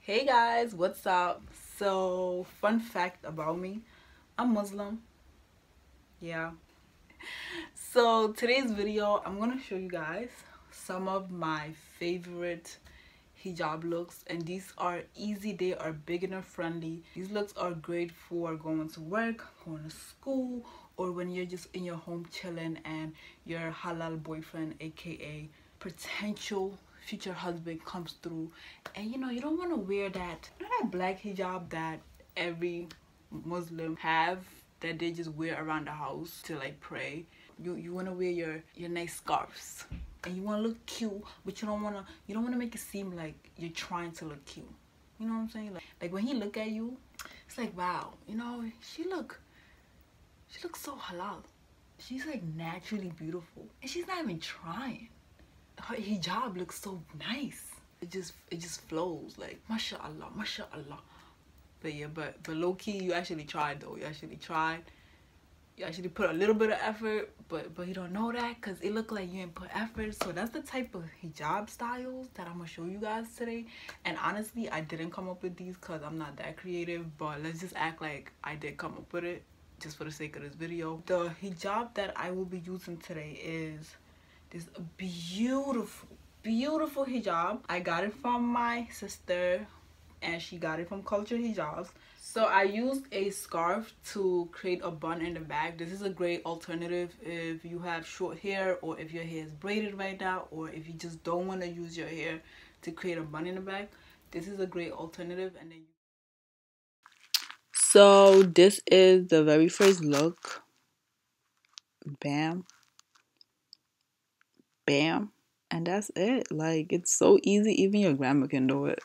Hey guys, what's up? So, fun fact about me, I'm Muslim. Yeah. So, today's video, I'm gonna show you guys some of my favorite hijab looks, and these are easy, they are beginner friendly. These looks are great for going to work, going to school, or when you're just in your home chilling and your halal boyfriend, aka potential future husband, comes through, and you don't want to wear that black hijab that every Muslim have, that they just wear around the house to like pray. You want to wear your nice scarves, and you want to look cute, but you don't want to make it seem like you're trying to look cute. You know what I'm saying? Like when he look at you, it's like, wow, she looks so halal. She's like naturally beautiful, and she's not even trying. Her hijab looks so nice. It just flows like mashallah, mashallah. But yeah, but low-key, you actually tried though. You actually put a little bit of effort, but you don't know that because it looked like you didn't put effort. So that's the type of hijab styles that I'm gonna show you guys today. And honestly, I didn't come up with these because I'm not that creative, but let's just act like I did come up with it just for the sake of this video. The hijab that I will be using today is this beautiful hijab. I got it from my sister, and she got it from Culture Hijabs. So I used a scarf to create a bun in the back. This is a great alternative if you have short hair, or if your hair is braided right now, or if you just don't want to use your hair to create a bun in the back. This is a great alternative. And then so this is the very first look. Bam, bam, and that's it. Like, it's so easy, even your grandma can do it.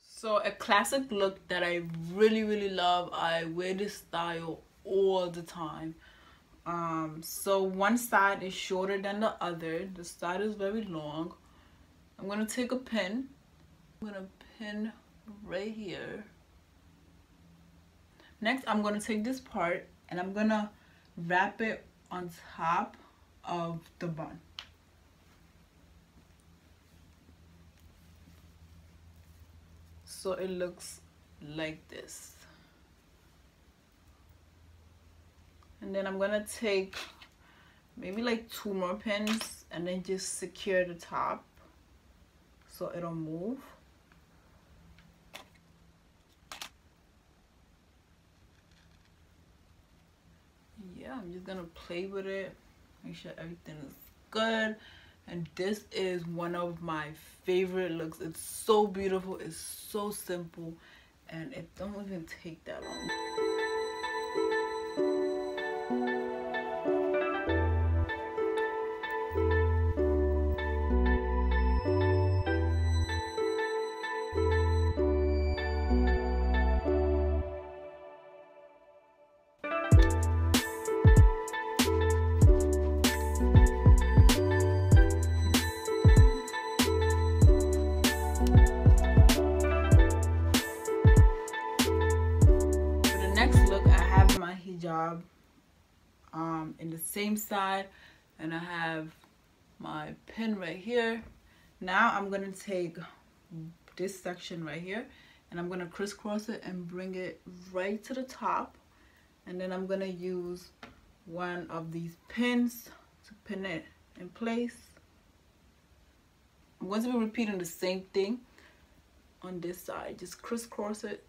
So a classic look that I really love, I wear this style all the time. So one side is shorter than the other. The side is very long. I'm gonna take a pin. I'm gonna pin right here. Next, I'm gonna take this part and I'm gonna wrap it on top of the bun. So it looks like this. And then I'm gonna take maybe like 2 more pins and then just secure the top so it'll move. Yeah, I'm just gonna play with it, make sure everything is good. And this is one of my favorite looks. It's so beautiful, it's so simple, and it don't even take that long. Hijab in the same side, and I have my pin right here. Now I'm gonna take this section right here and I'm gonna crisscross it and bring it right to the top, and then I'm gonna use one of these pins to pin it in place. I'm going to be repeating the same thing on this side. Just crisscross it.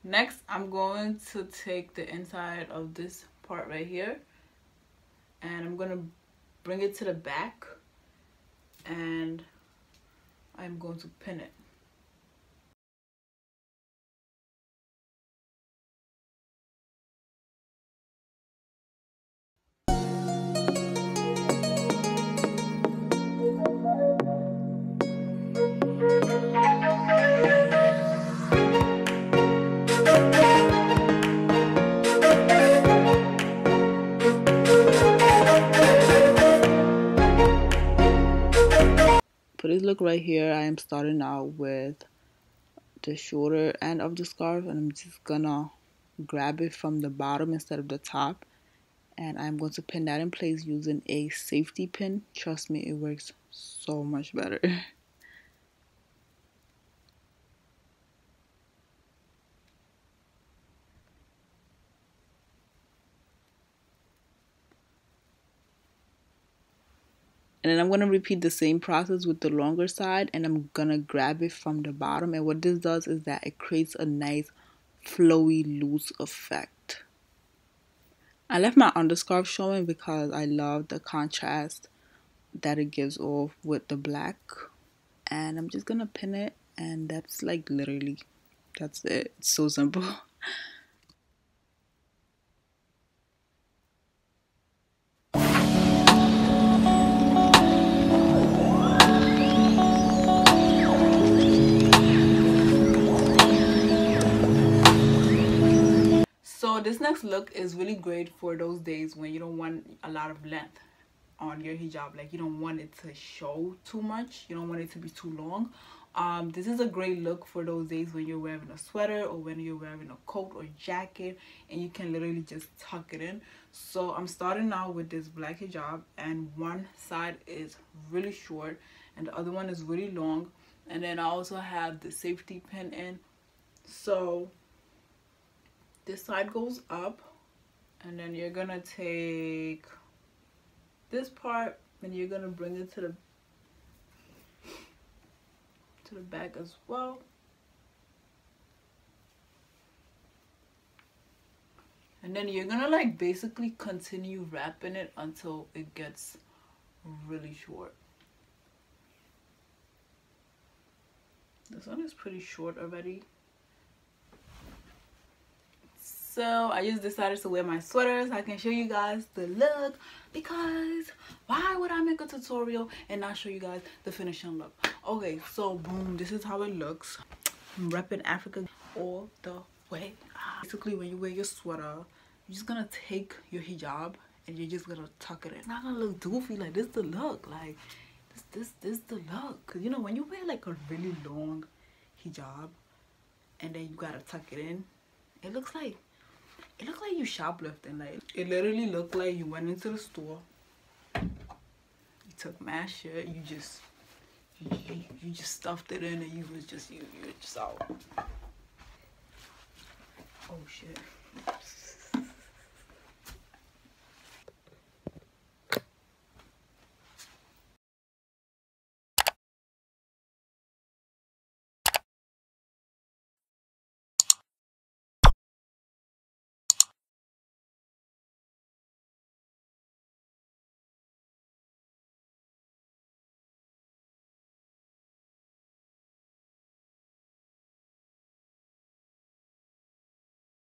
Next, I'm going to take the inside of this part right here, and I'm going to bring it to the back, and I'm going to pin it. For this look right here, I am starting out with the shorter end of the scarf, and I'm just gonna grab it from the bottom instead of the top, and I'm going to pin that in place using a safety pin. Trust me, it works so much better. And then I'm going to repeat the same process with the longer side, and I'm going to grab it from the bottom. And what this does is that it creates a nice flowy loose effect. I left my underscarf showing because I love the contrast that it gives off with the black. And I'm just going to pin it, and that's like literally, that's it. It's so simple. So this next look is really great for those days when you don't want a lot of length on your hijab. Like, you don't want it to show too much, you don't want it to be too long. This is a great look for those days when you're wearing a sweater or when you're wearing a coat or jacket, and you can literally just tuck it in. So I'm starting out with this black hijab, and one side is really short and the other one is really long, and then I also have the safety pin in. So this side goes up, and then you're gonna take this part and you're gonna bring it to the back as well. And then you're gonna like basically continue wrapping it until it gets really short. This one is pretty short already. So I just decided to wear my sweater so I can show you guys the look, because why would I make a tutorial and not show you guys the finishing look? Okay, so boom, this is how it looks. I'm repping Africa all the way. Basically, when you wear your sweater, you're just gonna take your hijab and you're just gonna tuck it in. It's not gonna look doofy. Like, this the look. Like, this the look. Cause you know, when you wear like a really long hijab and then you gotta tuck it in, it looks like you shoplifting. Like, it literally looked like you went into the store, you took my shit, you just stuffed it in, and you're just out. Oh shit.